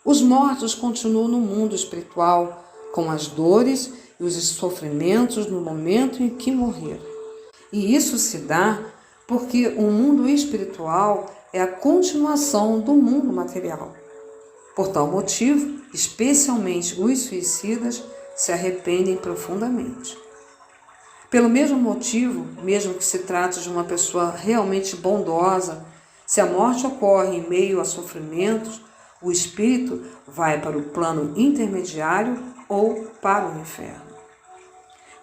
Os mortos continuam no mundo espiritual, com as dores e os sofrimentos no momento em que morreram. E isso se dá porque o mundo espiritual é a continuação do mundo material. Por tal motivo, especialmente os suicidas se arrependem profundamente. Pelo mesmo motivo, mesmo que se trate de uma pessoa realmente bondosa, se a morte ocorre em meio a sofrimentos, o espírito vai para o plano intermediário ou para o inferno.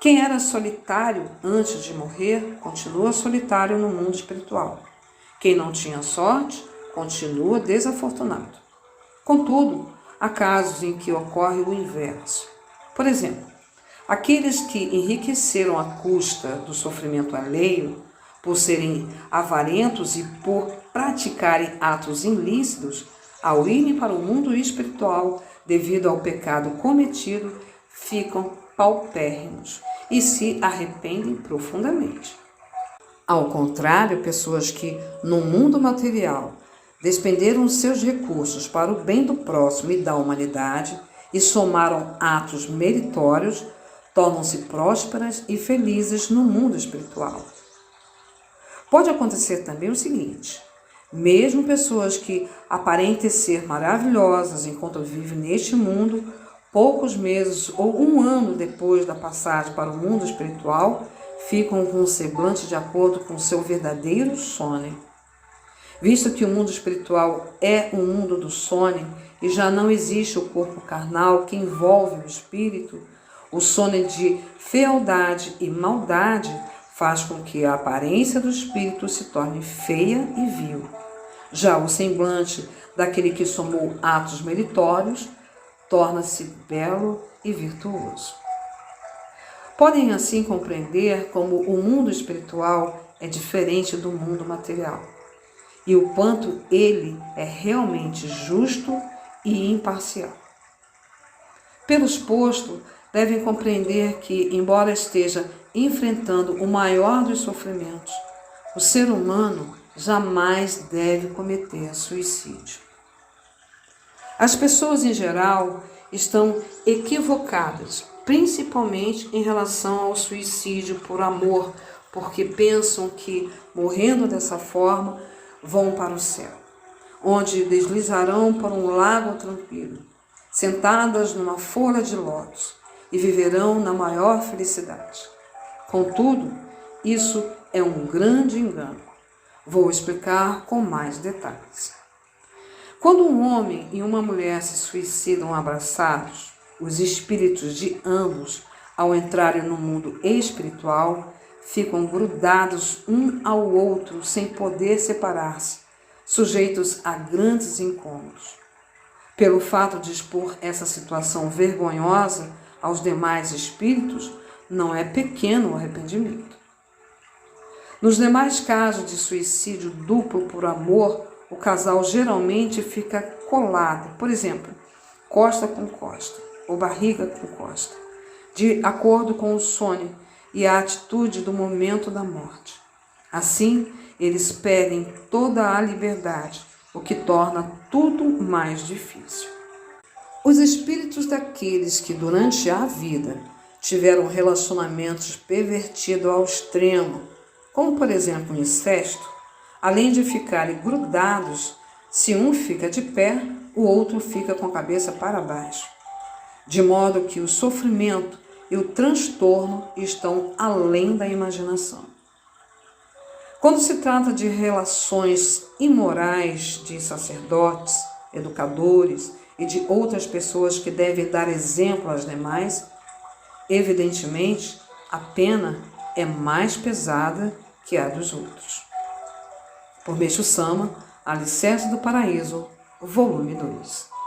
Quem era solitário antes de morrer, continua solitário no mundo espiritual. Quem não tinha sorte, continua desafortunado. Contudo, há casos em que ocorre o inverso. Por exemplo, aqueles que enriqueceram à custa do sofrimento alheio, por serem avarentos e por praticarem atos ilícitos, ao irem para o mundo espiritual, devido ao pecado cometido, ficam paupérrimos e se arrependem profundamente. Ao contrário, pessoas que, no mundo material, despenderam seus recursos para o bem do próximo e da humanidade e somaram atos meritórios, tornam-se prósperas e felizes no mundo espiritual. Pode acontecer também o seguinte: mesmo pessoas que aparentem ser maravilhosas enquanto vivem neste mundo, poucos meses ou um ano depois da passagem para o mundo espiritual, ficam com um semblante de acordo com seu verdadeiro sono. Visto que o mundo espiritual é um mundo do sono e já não existe o corpo carnal que envolve o espírito, o sono de fealdade e maldade faz com que a aparência do espírito se torne feia e vil. Já o semblante daquele que somou atos meritórios torna-se belo e virtuoso. Podem assim compreender como o mundo espiritual é diferente do mundo material e o quanto ele é realmente justo e imparcial. Pelo exposto, devem compreender que, embora esteja enfrentando o maior dos sofrimentos, o ser humano jamais deve cometer suicídio. As pessoas, em geral, estão equivocadas, principalmente em relação ao suicídio por amor, porque pensam que, morrendo dessa forma, vão para o céu, onde deslizarão para um lago tranquilo, sentadas numa folha de lótus, e viverão na maior felicidade. Contudo, isso é um grande engano. Vou explicar com mais detalhes. Quando um homem e uma mulher se suicidam abraçados, os espíritos de ambos, ao entrarem no mundo espiritual, ficam grudados um ao outro sem poder separar-se, sujeitos a grandes incômodos. Pelo fato de expor essa situação vergonhosa aos demais espíritos, não é pequeno o arrependimento. Nos demais casos de suicídio duplo por amor, o casal geralmente fica colado, por exemplo, costa com costa ou barriga com costa, de acordo com o sono e a atitude do momento da morte. Assim, eles perdem toda a liberdade, o que torna tudo mais difícil. Os espíritos daqueles que durante a vida tiveram relacionamentos pervertidos ao extremo, como por exemplo o incesto, além de ficarem grudados, se um fica de pé, o outro fica com a cabeça para baixo, de modo que o sofrimento e o transtorno estão além da imaginação. Quando se trata de relações imorais de sacerdotes, educadores e de outras pessoas que devem dar exemplo às demais, evidentemente, a pena é mais pesada que a dos outros. Por Meixo Sama, Alicerce do Paraíso, volume 2.